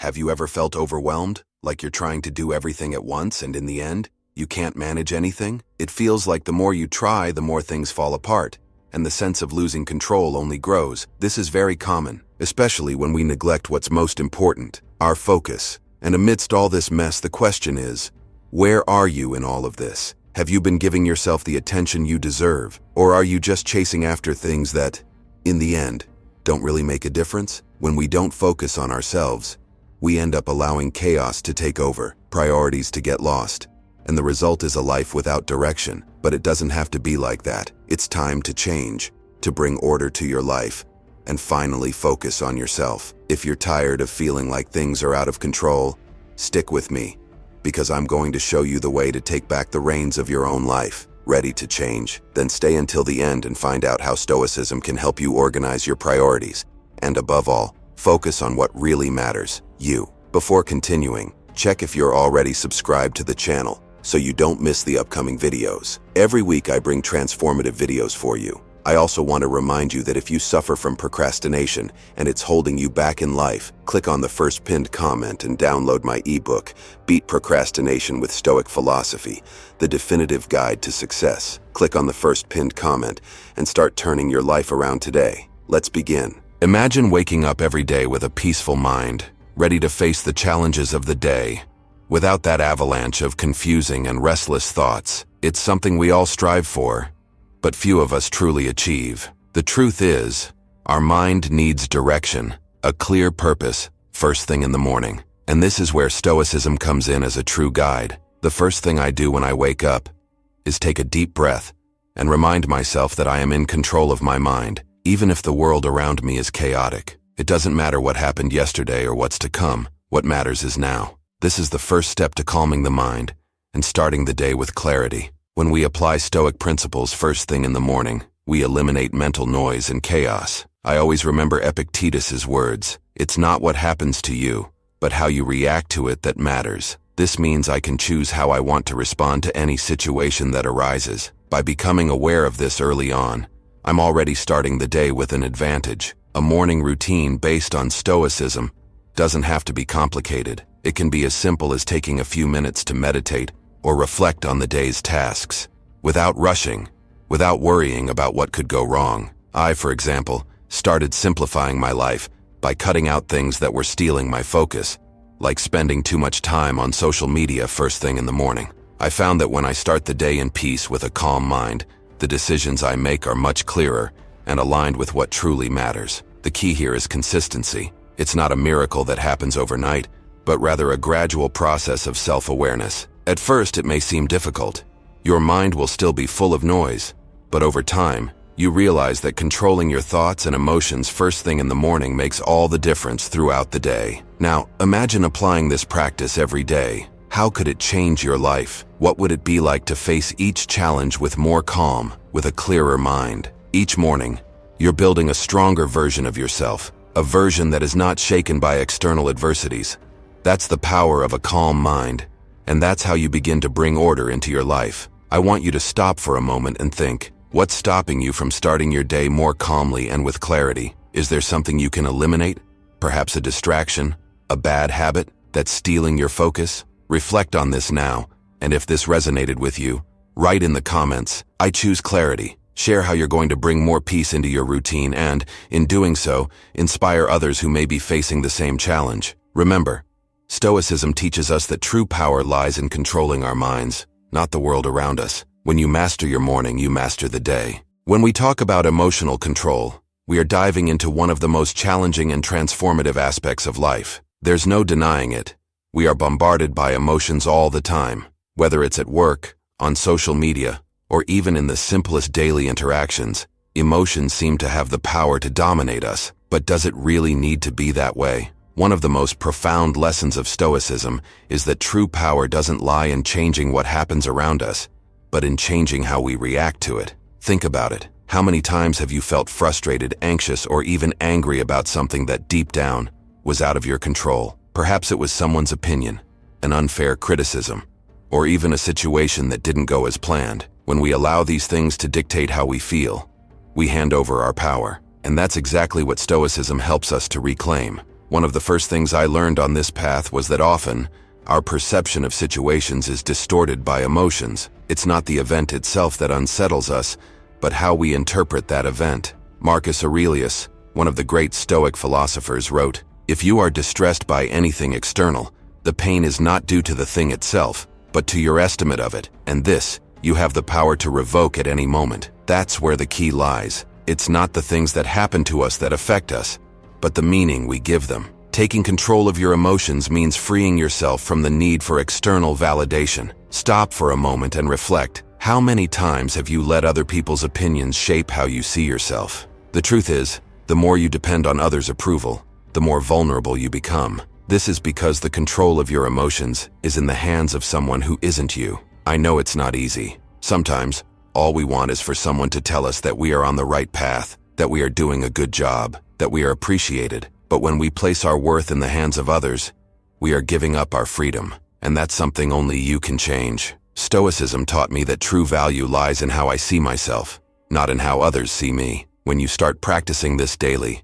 Have you ever felt overwhelmed, like you're trying to do everything at once and in the end, you can't manage anything? It feels like the more you try, the more things fall apart, and the sense of losing control only grows. This is very common, especially when we neglect what's most important, our focus. And amidst all this mess, the question is, where are you in all of this? Have you been giving yourself the attention you deserve, or are you just chasing after things that, in the end, don't really make a difference? When we don't focus on ourselves, we end up allowing chaos to take over, priorities to get lost, and the result is a life without direction. But it doesn't have to be like that. It's time to change, to bring order to your life, and finally focus on yourself. If you're tired of feeling like things are out of control, stick with me, because I'm going to show you the way to take back the reins of your own life. Ready to change? Then stay until the end and find out how Stoicism can help you organize your priorities, and above all, focus on what really matters, you. Before continuing, check if you're already subscribed to the channel, so you don't miss the upcoming videos. Every week I bring transformative videos for you. I also want to remind you that if you suffer from procrastination and it's holding you back in life, click on the first pinned comment and download my ebook, Beat Procrastination with Stoic Philosophy, the definitive guide to success. Click on the first pinned comment and start turning your life around today. Let's begin. Imagine waking up every day with a peaceful mind, ready to face the challenges of the day, without that avalanche of confusing and restless thoughts. It's something we all strive for, but few of us truly achieve. The truth is, our mind needs direction, a clear purpose, first thing in the morning. And this is where Stoicism comes in as a true guide. The first thing I do when I wake up is take a deep breath and remind myself that I am in control of my mind, even if the world around me is chaotic. It doesn't matter what happened yesterday or what's to come. What matters is now. This is the first step to calming the mind and starting the day with clarity. When we apply Stoic principles first thing in the morning, we eliminate mental noise and chaos. I always remember Epictetus's words, "It's not what happens to you, but how you react to it that matters." This means I can choose how I want to respond to any situation that arises. By becoming aware of this early on, I'm already starting the day with an advantage. A morning routine based on Stoicism doesn't have to be complicated. It can be as simple as taking a few minutes to meditate or reflect on the day's tasks, without rushing, without worrying about what could go wrong. I, for example, started simplifying my life by cutting out things that were stealing my focus, like spending too much time on social media first thing in the morning. I found that when I start the day in peace with a calm mind, the decisions I make are much clearer and aligned with what truly matters. The key here is consistency. It's not a miracle that happens overnight, but rather a gradual process of self-awareness. At first, it may seem difficult. Your mind will still be full of noise, but over time, you realize that controlling your thoughts and emotions first thing in the morning makes all the difference throughout the day. Now, imagine applying this practice every day. How could it change your life? What would it be like to face each challenge with more calm, with a clearer mind? Each morning, you're building a stronger version of yourself, a version that is not shaken by external adversities. That's the power of a calm mind, and that's how you begin to bring order into your life. I want you to stop for a moment and think, what's stopping you from starting your day more calmly and with clarity? Is there something you can eliminate? Perhaps a distraction, a bad habit that's stealing your focus? Reflect on this now, and if this resonated with you, write in the comments, "I choose clarity." Share how you're going to bring more peace into your routine and, in doing so, inspire others who may be facing the same challenge. Remember, Stoicism teaches us that true power lies in controlling our minds, not the world around us. When you master your morning, you master the day. When we talk about emotional control, we are diving into one of the most challenging and transformative aspects of life. There's no denying it. We are bombarded by emotions all the time, whether it's at work, on social media, or even in the simplest daily interactions. Emotions seem to have the power to dominate us, but does it really need to be that way? One of the most profound lessons of Stoicism is that true power doesn't lie in changing what happens around us, but in changing how we react to it. Think about it. How many times have you felt frustrated, anxious, or even angry about something that deep down was out of your control? Perhaps it was someone's opinion, an unfair criticism, or even a situation that didn't go as planned. When we allow these things to dictate how we feel, we hand over our power. And that's exactly what Stoicism helps us to reclaim. One of the first things I learned on this path was that often, our perception of situations is distorted by emotions. It's not the event itself that unsettles us, but how we interpret that event. Marcus Aurelius, one of the great Stoic philosophers, wrote, "If you are distressed by anything external, the pain is not due to the thing itself, but to your estimate of it, and this, you have the power to revoke at any moment." That's where the key lies. It's not the things that happen to us that affect us, but the meaning we give them. Taking control of your emotions means freeing yourself from the need for external validation. Stop for a moment and reflect. How many times have you let other people's opinions shape how you see yourself? The truth is, the more you depend on others' approval, the more vulnerable you become. This is because the control of your emotions is in the hands of someone who isn't you. I know it's not easy. Sometimes, all we want is for someone to tell us that we are on the right path, that we are doing a good job, that we are appreciated. But when we place our worth in the hands of others, we are giving up our freedom, and that's something only you can change. Stoicism taught me that true value lies in how I see myself, not in how others see me. When you start practicing this daily,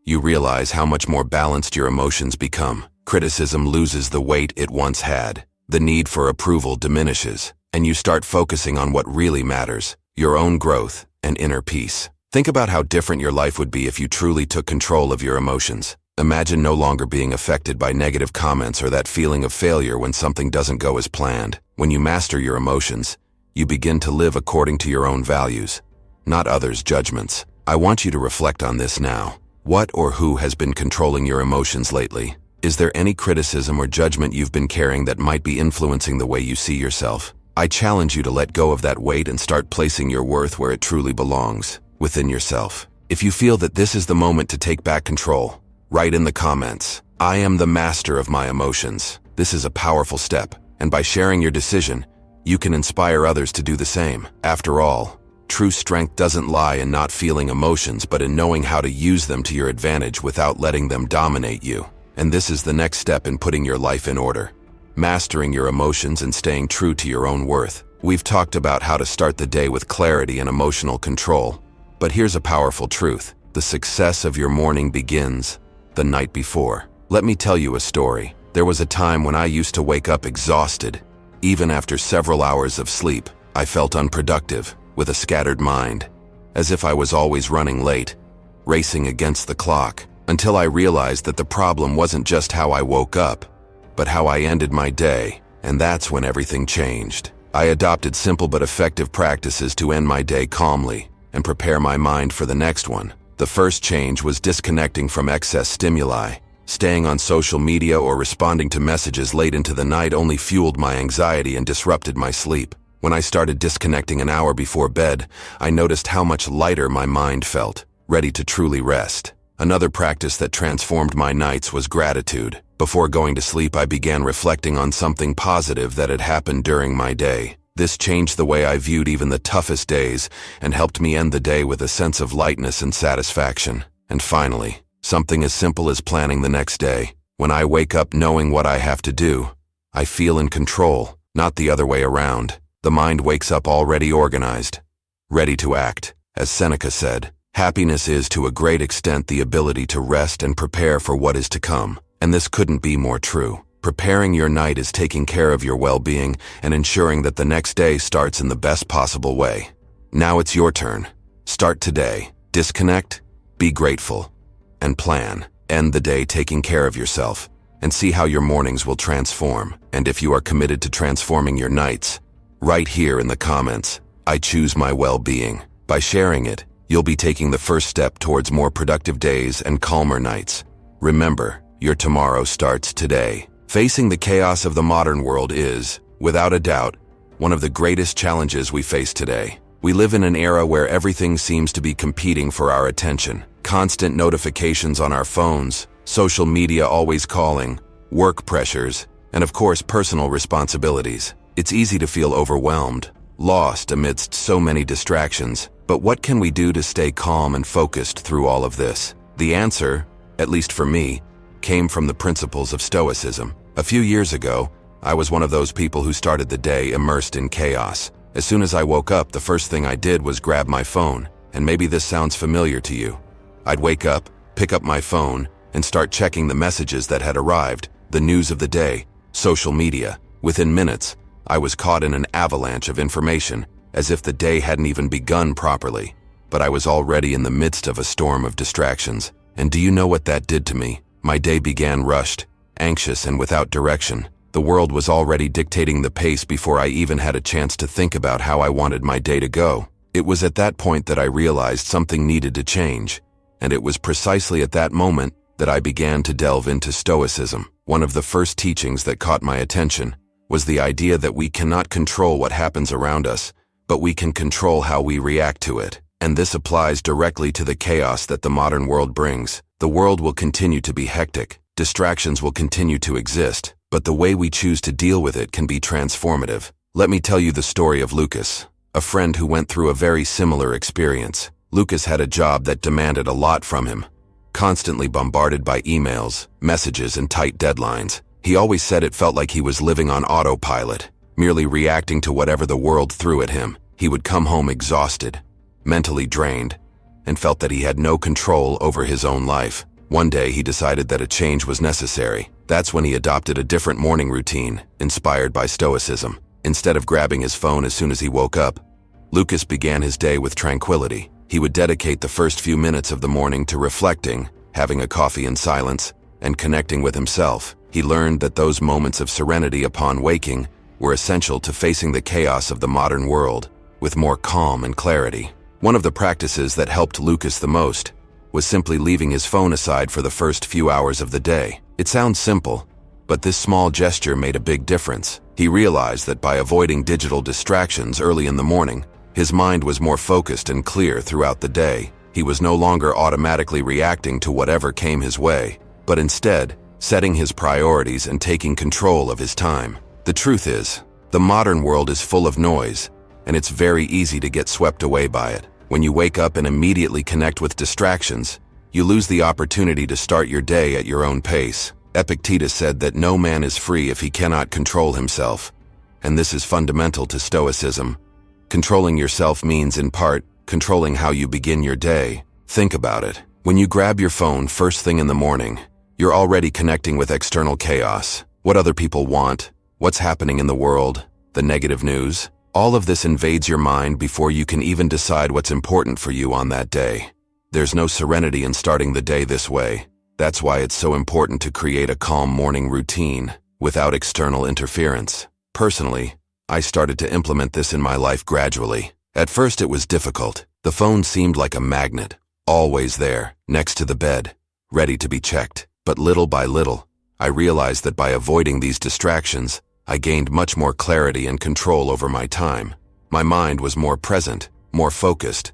you realize how much more balanced your emotions become. Criticism loses the weight it once had. The need for approval diminishes, and you start focusing on what really matters, your own growth and inner peace. Think about how different your life would be if you truly took control of your emotions. Imagine no longer being affected by negative comments or that feeling of failure when something doesn't go as planned. When you master your emotions, you begin to live according to your own values, not others' judgments. I want you to reflect on this now. What or who has been controlling your emotions lately? Is there any criticism or judgment you've been carrying that might be influencing the way you see yourself? I challenge you to let go of that weight and start placing your worth where it truly belongs, within yourself. If you feel that this is the moment to take back control, write in the comments, "I am the master of my emotions." This is a powerful step, and by sharing your decision, you can inspire others to do the same. After all, true strength doesn't lie in not feeling emotions, but in knowing how to use them to your advantage without letting them dominate you. And this is the next step in putting your life in order. Mastering your emotions and staying true to your own worth. We've talked about how to start the day with clarity and emotional control. But here's a powerful truth. The success of your morning begins the night before. Let me tell you a story. There was a time when I used to wake up exhausted. Even after several hours of sleep, I felt unproductive, with a scattered mind, as if I was always running late, racing against the clock, until I realized that the problem wasn't just how I woke up, but how I ended my day, and that's when everything changed. I adopted simple but effective practices to end my day calmly and prepare my mind for the next one. The first change was disconnecting from excess stimuli. Staying on social media or responding to messages late into the night only fueled my anxiety and disrupted my sleep. When I started disconnecting an hour before bed, I noticed how much lighter my mind felt, ready to truly rest. Another practice that transformed my nights was gratitude. Before going to sleep, I began reflecting on something positive that had happened during my day. This changed the way I viewed even the toughest days and helped me end the day with a sense of lightness and satisfaction. And finally, something as simple as planning the next day. When I wake up knowing what I have to do, I feel in control, not the other way around. The mind wakes up already organized, ready to act. As Seneca said, happiness is to a great extent the ability to rest and prepare for what is to come. And this couldn't be more true. Preparing your night is taking care of your well-being and ensuring that the next day starts in the best possible way. Now it's your turn. Start today. Disconnect, be grateful, and plan. End the day taking care of yourself, and see how your mornings will transform. And if you are committed to transforming your nights, write here in the comments, "I choose my well-being." By sharing it, you'll be taking the first step towards more productive days and calmer nights. Remember, your tomorrow starts today. Facing the chaos of the modern world is, without a doubt, one of the greatest challenges we face today. We live in an era where everything seems to be competing for our attention. Constant notifications on our phones, social media always calling, work pressures, and of course personal responsibilities. It's easy to feel overwhelmed, lost amidst so many distractions. But what can we do to stay calm and focused through all of this? The answer, at least for me, came from the principles of Stoicism. A few years ago, I was one of those people who started the day immersed in chaos. As soon as I woke up, the first thing I did was grab my phone, and maybe this sounds familiar to you. I'd wake up, pick up my phone, and start checking the messages that had arrived, the news of the day, social media. Within minutes, I was caught in an avalanche of information, as if the day hadn't even begun properly. But I was already in the midst of a storm of distractions. And do you know what that did to me? My day began rushed, anxious, and without direction. The world was already dictating the pace before I even had a chance to think about how I wanted my day to go. It was at that point that I realized something needed to change. And it was precisely at that moment that I began to delve into Stoicism. One of the first teachings that caught my attention was the idea that we cannot control what happens around us, but we can control how we react to it. And this applies directly to the chaos that the modern world brings. The world will continue to be hectic, distractions will continue to exist, but the way we choose to deal with it can be transformative. Let me tell you the story of Lucas, a friend who went through a very similar experience. Lucas had a job that demanded a lot from him, constantly bombarded by emails, messages, and tight deadlines. He always said it felt like he was living on autopilot, merely reacting to whatever the world threw at him. He would come home exhausted, mentally drained, and felt that he had no control over his own life. One day he decided that a change was necessary. That's when he adopted a different morning routine, inspired by Stoicism. Instead of grabbing his phone as soon as he woke up, Lucas began his day with tranquility. He would dedicate the first few minutes of the morning to reflecting, having a coffee in silence, and connecting with himself. He learned that those moments of serenity upon waking were essential to facing the chaos of the modern world with more calm and clarity. One of the practices that helped Lucas the most was simply leaving his phone aside for the first few hours of the day. It sounds simple, but this small gesture made a big difference. He realized that by avoiding digital distractions early in the morning, his mind was more focused and clear throughout the day. He was no longer automatically reacting to whatever came his way, but instead setting his priorities and taking control of his time. The truth is, the modern world is full of noise, and it's very easy to get swept away by it. When you wake up and immediately connect with distractions, you lose the opportunity to start your day at your own pace. Epictetus said that no man is free if he cannot control himself, and this is fundamental to Stoicism. Controlling yourself means, in part, controlling how you begin your day. Think about it. When you grab your phone first thing in the morning, you're already connecting with external chaos. What other people want, what's happening in the world, the negative news. All of this invades your mind before you can even decide what's important for you on that day. There's no serenity in starting the day this way. That's why it's so important to create a calm morning routine without external interference. Personally, I started to implement this in my life gradually. At first it was difficult. The phone seemed like a magnet, always there, next to the bed, ready to be checked. But little by little, I realized that by avoiding these distractions, I gained much more clarity and control over my time. My mind was more present, more focused,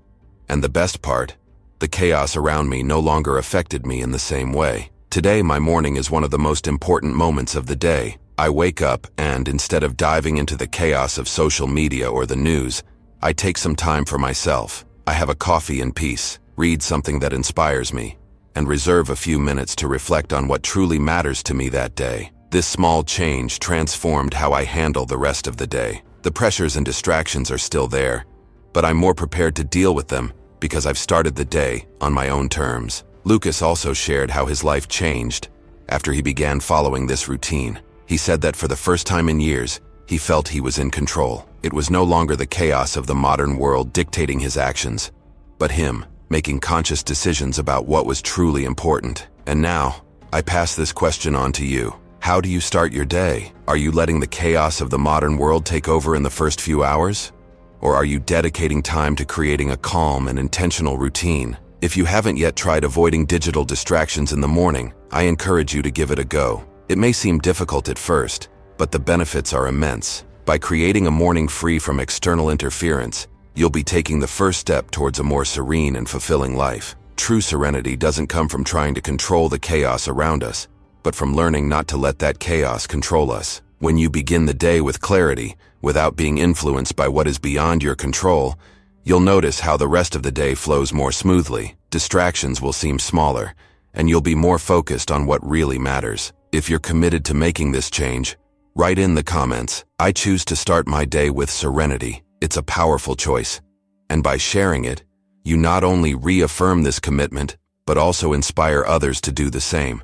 and the best part, the chaos around me no longer affected me in the same way. Today, my morning is one of the most important moments of the day. I wake up and, instead of diving into the chaos of social media or the news, I take some time for myself. I have a coffee in peace, read something that inspires me, and reserve a few minutes to reflect on what truly matters to me that day. This small change transformed how I handle the rest of the day. The pressures and distractions are still there, but I'm more prepared to deal with them because I've started the day on my own terms. Lucas also shared how his life changed after he began following this routine. He said that for the first time in years, he felt he was in control. It was no longer the chaos of the modern world dictating his actions, but him making conscious decisions about what was truly important. And now, I pass this question on to you. How do you start your day? Are you letting the chaos of the modern world take over in the first few hours? Or are you dedicating time to creating a calm and intentional routine? If you haven't yet tried avoiding digital distractions in the morning, I encourage you to give it a go. It may seem difficult at first, but the benefits are immense. By creating a morning free from external interference, you'll be taking the first step towards a more serene and fulfilling life. True serenity doesn't come from trying to control the chaos around us, but from learning not to let that chaos control us. When you begin the day with clarity, without being influenced by what is beyond your control, you'll notice how the rest of the day flows more smoothly. Distractions will seem smaller, and you'll be more focused on what really matters. If you're committed to making this change, write in the comments, "I choose to start my day with serenity." It's a powerful choice, and by sharing it, you not only reaffirm this commitment, but also inspire others to do the same.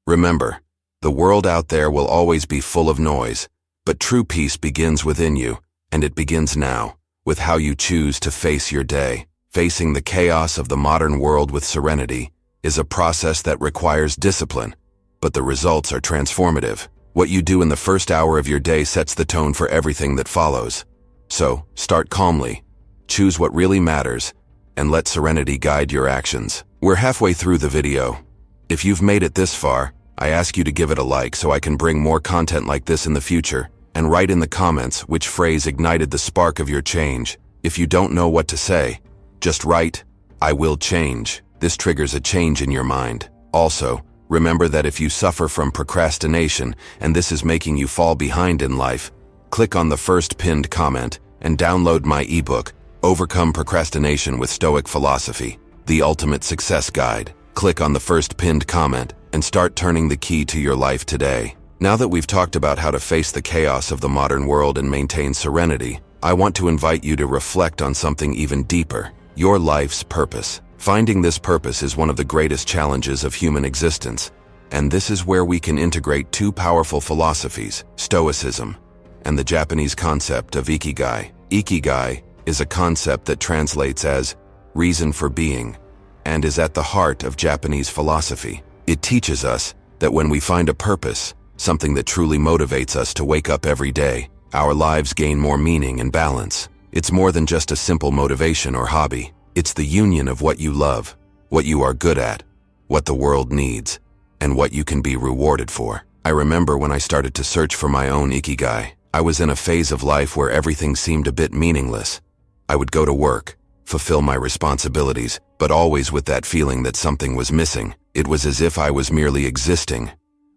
Remember, the world out there will always be full of noise, but true peace begins within you, and it begins now, with how you choose to face your day. Facing the chaos of the modern world with serenity is a process that requires discipline, but the results are transformative. What you do in the first hour of your day sets the tone for everything that follows. So, start calmly, choose what really matters, and let serenity guide your actions. We're halfway through the video. If you've made it this far, I ask you to give it a like so I can bring more content like this in the future, and write in the comments which phrase ignited the spark of your change. If you don't know what to say, just write, "I will change." This triggers a change in your mind. Also, remember that if you suffer from procrastination and this is making you fall behind in life, click on the first pinned comment and download my ebook, Overcome Procrastination with Stoic Philosophy, the ultimate success guide. Click on the first pinned comment and start turning the key to your life today. Now that we've talked about how to face the chaos of the modern world and maintain serenity, I want to invite you to reflect on something even deeper: your life's purpose. Finding this purpose is one of the greatest challenges of human existence, and this is where we can integrate two powerful philosophies, Stoicism and the Japanese concept of Ikigai. Ikigai is a concept that translates as reason for being and is at the heart of Japanese philosophy. It teaches us that when we find a purpose, something that truly motivates us to wake up every day, our lives gain more meaning and balance. It's more than just a simple motivation or hobby. It's the union of what you love, what you are good at, what the world needs, and what you can be rewarded for. I remember when I started to search for my own Ikigai. I was in a phase of life where everything seemed a bit meaningless. I would go to work, fulfill my responsibilities, but always with that feeling that something was missing. It was as if I was merely existing,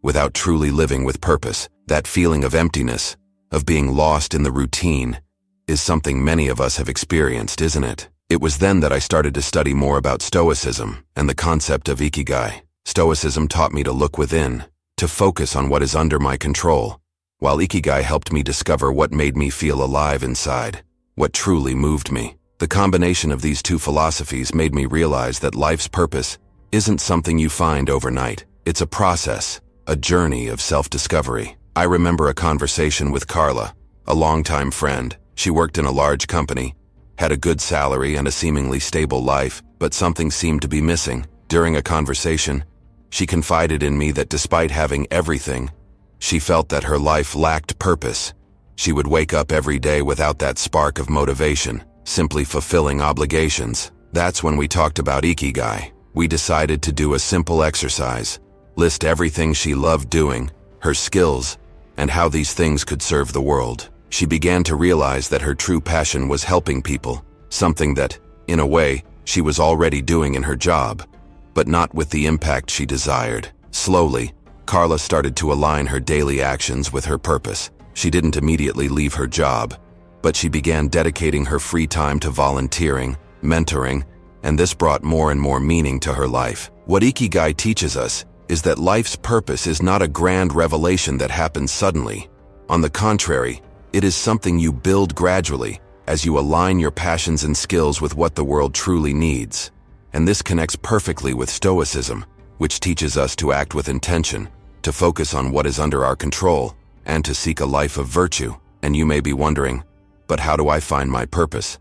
without truly living with purpose. That feeling of emptiness, of being lost in the routine, is something many of us have experienced, isn't it? It was then that I started to study more about Stoicism and the concept of Ikigai. Stoicism taught me to look within, to focus on what is under my control, while Ikigai helped me discover what made me feel alive inside, what truly moved me. The combination of these two philosophies made me realize that life's purpose isn't something you find overnight. It's a process, a journey of self-discovery. I remember a conversation with Carla, a longtime friend. She worked in a large company, had a good salary and a seemingly stable life, but something seemed to be missing. During a conversation, she confided in me that despite having everything, she felt that her life lacked purpose. She would wake up every day without that spark of motivation, simply fulfilling obligations. That's when we talked about Ikigai. We decided to do a simple exercise, list everything she loved doing, her skills, and how these things could serve the world. She began to realize that her true passion was helping people, something that, in a way, she was already doing in her job, but not with the impact she desired. Slowly, Carla started to align her daily actions with her purpose. She didn't immediately leave her job, but she began dedicating her free time to volunteering, mentoring, and this brought more and more meaning to her life. What Ikigai teaches us is that life's purpose is not a grand revelation that happens suddenly. On the contrary, it is something you build gradually as you align your passions and skills with what the world truly needs. And this connects perfectly with Stoicism, which teaches us to act with intention, to focus on what is under our control, and to seek a life of virtue. And you may be wondering, but how do I find my purpose?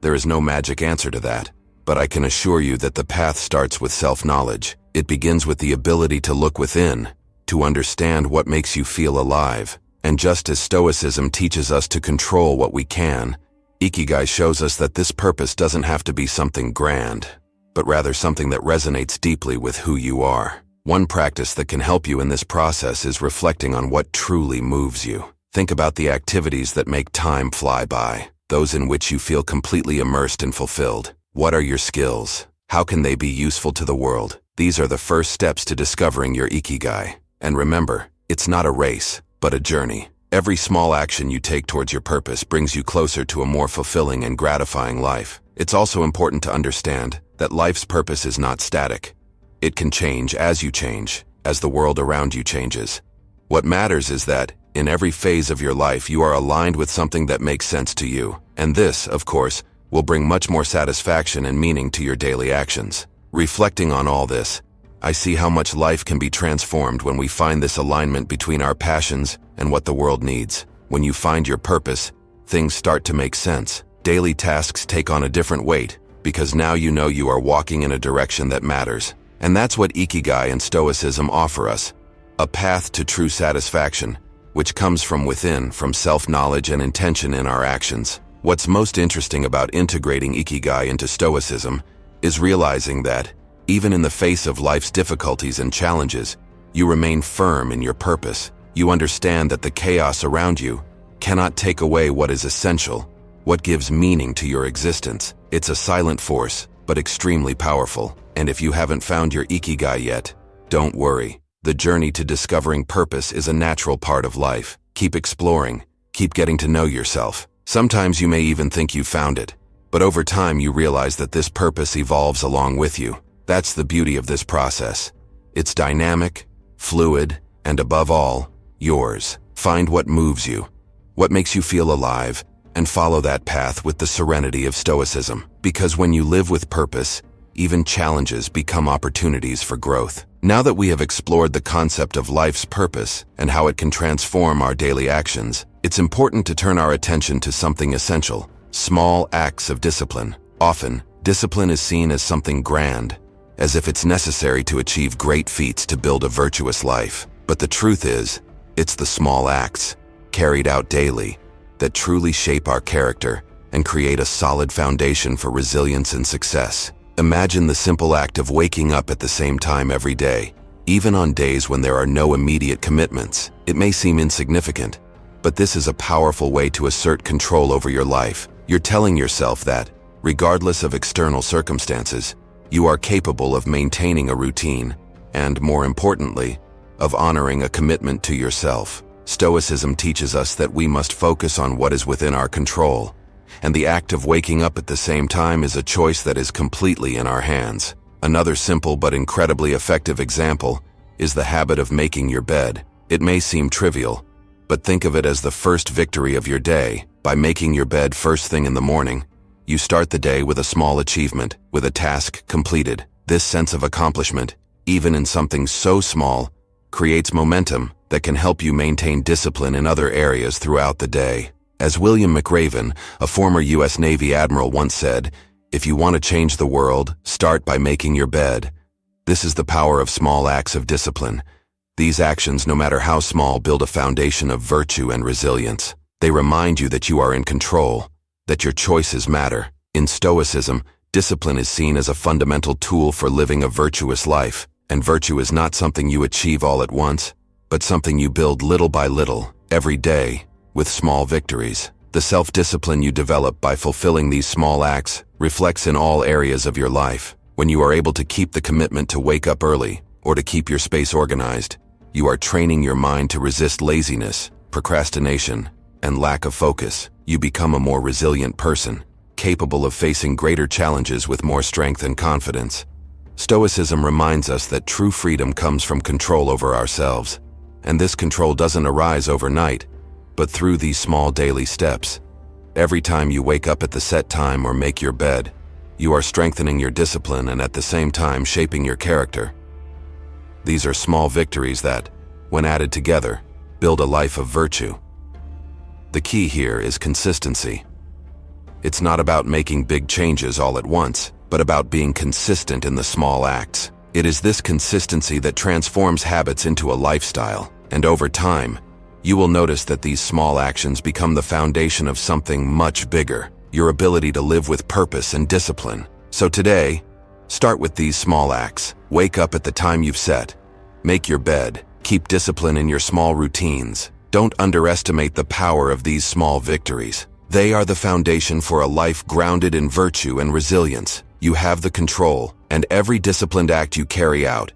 There is no magic answer to that, but I can assure you that the path starts with self-knowledge. It begins with the ability to look within, to understand what makes you feel alive. And just as Stoicism teaches us to control what we can, Ikigai shows us that this purpose doesn't have to be something grand, but rather something that resonates deeply with who you are. One practice that can help you in this process is reflecting on what truly moves you. Think about the activities that make time fly by, those in which you feel completely immersed and fulfilled. What are your skills? How can they be useful to the world? These are the first steps to discovering your Ikigai. And remember, it's not a race, but a journey. Every small action you take towards your purpose brings you closer to a more fulfilling and gratifying life. It's also important to understand that life's purpose is not static. It can change as you change, as the world around you changes. What matters is that, in every phase of your life, you are aligned with something that makes sense to you. And this, of course, will bring much more satisfaction and meaning to your daily actions. Reflecting on all this, I see how much life can be transformed when we find this alignment between our passions and what the world needs. When you find your purpose, things start to make sense. Daily tasks take on a different weight, because now you know you are walking in a direction that matters. And that's what Ikigai and Stoicism offer us, a path to true satisfaction, which comes from within, from self-knowledge and intention in our actions. What's most interesting about integrating Ikigai into Stoicism is realizing that, even in the face of life's difficulties and challenges, you remain firm in your purpose. You understand that the chaos around you cannot take away what is essential, what gives meaning to your existence. It's a silent force, but extremely powerful. And if you haven't found your Ikigai yet, don't worry. The journey to discovering purpose is a natural part of life. Keep exploring, keep getting to know yourself. Sometimes you may even think you found it, but over time you realize that this purpose evolves along with you. That's the beauty of this process. It's dynamic, fluid, and above all, yours. Find what moves you, what makes you feel alive, and follow that path with the serenity of Stoicism. Because when you live with purpose, even challenges become opportunities for growth. Now that we have explored the concept of life's purpose and how it can transform our daily actions, it's important to turn our attention to something essential: small acts of discipline. Often, discipline is seen as something grand, as if it's necessary to achieve great feats to build a virtuous life. But the truth is, it's the small acts, carried out daily, that truly shape our character and create a solid foundation for resilience and success. Imagine the simple act of waking up at the same time every day. Even on days when there are no immediate commitments, it may seem insignificant, but this is a powerful way to assert control over your life. You're telling yourself that, regardless of external circumstances, you are capable of maintaining a routine, and more importantly, of honoring a commitment to yourself. Stoicism teaches us that we must focus on what is within our control, and the act of waking up at the same time is a choice that is completely in our hands. Another simple but incredibly effective example is the habit of making your bed. It may seem trivial, but think of it as the first victory of your day. By making your bed first thing in the morning, you start the day with a small achievement, with a task completed. This sense of accomplishment, even in something so small, creates momentum that can help you maintain discipline in other areas throughout the day. As William McRaven, a former U.S. Navy admiral, once said, "If you want to change the world, start by making your bed." This is the power of small acts of discipline. These actions, no matter how small, build a foundation of virtue and resilience. They remind you that you are in control, that your choices matter. In Stoicism, discipline is seen as a fundamental tool for living a virtuous life, and virtue is not something you achieve all at once, but something you build little by little, every day, with small victories. The self-discipline you develop by fulfilling these small acts reflects in all areas of your life. When you are able to keep the commitment to wake up early, or to keep your space organized, you are training your mind to resist laziness, procrastination, and lack of focus. You become a more resilient person, capable of facing greater challenges with more strength and confidence. Stoicism reminds us that true freedom comes from control over ourselves, and this control doesn't arise overnight, but through these small daily steps. Every time you wake up at the set time or make your bed, you are strengthening your discipline and at the same time shaping your character. These are small victories that, when added together, build a life of virtue. The key here is consistency. It's not about making big changes all at once, but about being consistent in the small acts. It is this consistency that transforms habits into a lifestyle, and over time, you will notice that these small actions become the foundation of something much bigger, your ability to live with purpose and discipline. So today, start with these small acts. Wake up at the time you've set. Make your bed. Keep discipline in your small routines. Don't underestimate the power of these small victories. They are the foundation for a life grounded in virtue and resilience. You have the control, and every disciplined act you carry out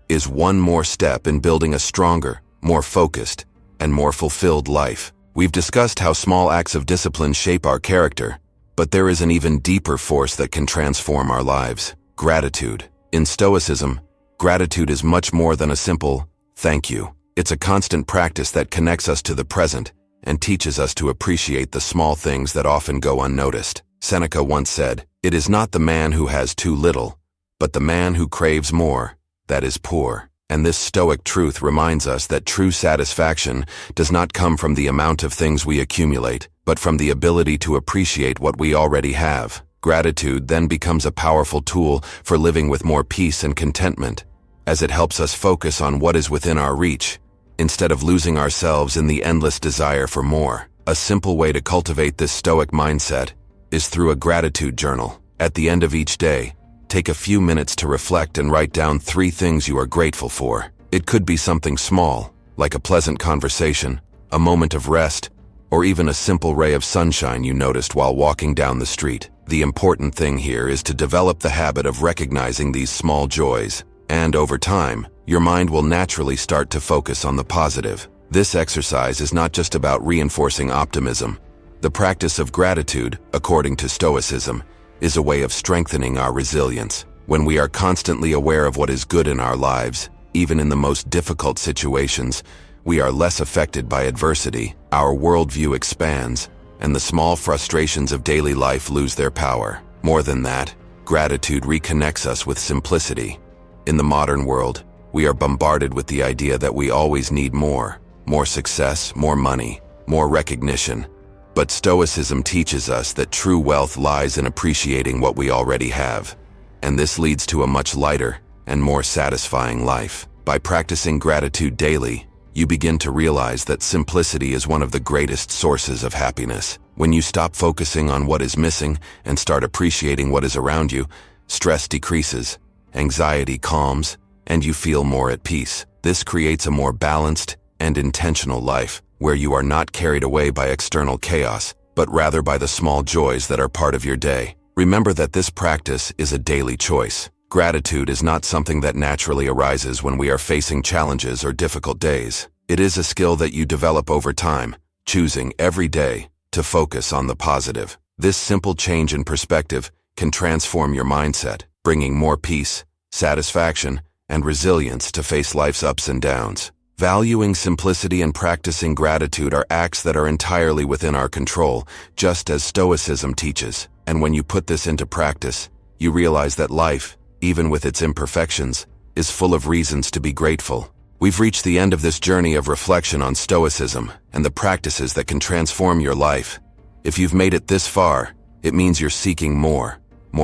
is one more step in building a stronger, more focused, and more fulfilled life. We've discussed how small acts of discipline shape our character, but there is an even deeper force that can transform our lives: gratitude. In Stoicism, gratitude is much more than a simple thank you. It's a constant practice that connects us to the present and teaches us to appreciate the small things that often go unnoticed. Seneca once said, "It is not the man who has too little, but the man who craves more, that is poor. And this Stoic truth reminds us that true satisfaction does not come from the amount of things we accumulate, but from the ability to appreciate what we already have. Gratitude then becomes a powerful tool for living with more peace and contentment, as it helps us focus on what is within our reach, instead of losing ourselves in the endless desire for more. A simple way to cultivate this Stoic mindset is through a gratitude journal. At the end of each day, take a few minutes to reflect and write down 3 things you are grateful for. It could be something small, like a pleasant conversation, a moment of rest, or even a simple ray of sunshine you noticed while walking down the street. The important thing here is to develop the habit of recognizing these small joys, and over time, your mind will naturally start to focus on the positive. This exercise is not just about reinforcing optimism. The practice of gratitude, according to Stoicism, is a way of strengthening our resilience. When we are constantly aware of what is good in our lives, even in the most difficult situations, we are less affected by adversity, our worldview expands, and the small frustrations of daily life lose their power. More than that, gratitude reconnects us with simplicity. In the modern world, we are bombarded with the idea that we always need more success, more money, more recognition. But Stoicism teaches us that true wealth lies in appreciating what we already have, and this leads to a much lighter and more satisfying life. By practicing gratitude daily, you begin to realize that simplicity is one of the greatest sources of happiness. When you stop focusing on what is missing and start appreciating what is around you, stress decreases, anxiety calms, and you feel more at peace. This creates a more balanced and intentional life, where you are not carried away by external chaos, but rather by the small joys that are part of your day. Remember that this practice is a daily choice. Gratitude is not something that naturally arises when we are facing challenges or difficult days. It is a skill that you develop over time, choosing every day to focus on the positive. This simple change in perspective can transform your mindset, bringing more peace, satisfaction, and resilience to face life's ups and downs. Valuing simplicity and practicing gratitude are acts that are entirely within our control, just as Stoicism teaches. And when you put this into practice, you realize that life, even with its imperfections, is full of reasons to be grateful. We've reached the end of this journey of reflection on Stoicism and the practices that can transform your life. If you've made it this far, it means you're seeking more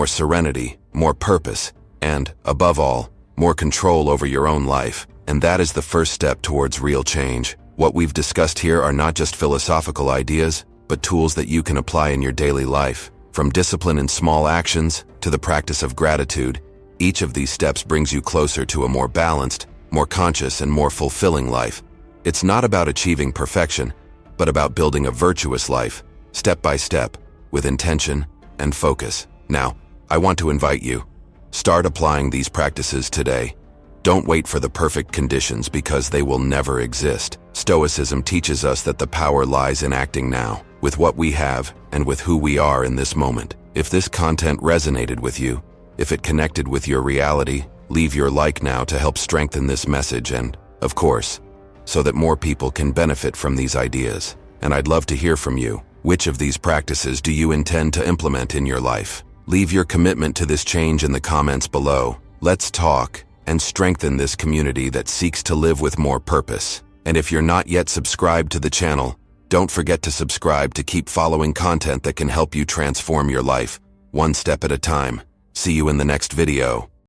serenity, more purpose, and, above all, more control over your own life. And that is the first step towards real change. What we've discussed here are not just philosophical ideas, but tools that you can apply in your daily life. From discipline in small actions to the practice of gratitude, each of these steps brings you closer to a more balanced, more conscious, and more fulfilling life. It's not about achieving perfection, but about building a virtuous life, step by step, with intention and focus. Now, I want to invite you. Start applying these practices today. Don't wait for the perfect conditions because they will never exist. Stoicism teaches us that the power lies in acting now, with what we have and with who we are in this moment. If this content resonated with you, if it connected with your reality, leave your like now to help strengthen this message and, of course, so that more people can benefit from these ideas. And I'd love to hear from you. Which of these practices do you intend to implement in your life? Leave your commitment to this change in the comments below. Let's talk and strengthen this community that seeks to live with more purpose. And if you're not yet subscribed to the channel, don't forget to subscribe to keep following content that can help you transform your life, one step at a time. See you in the next video.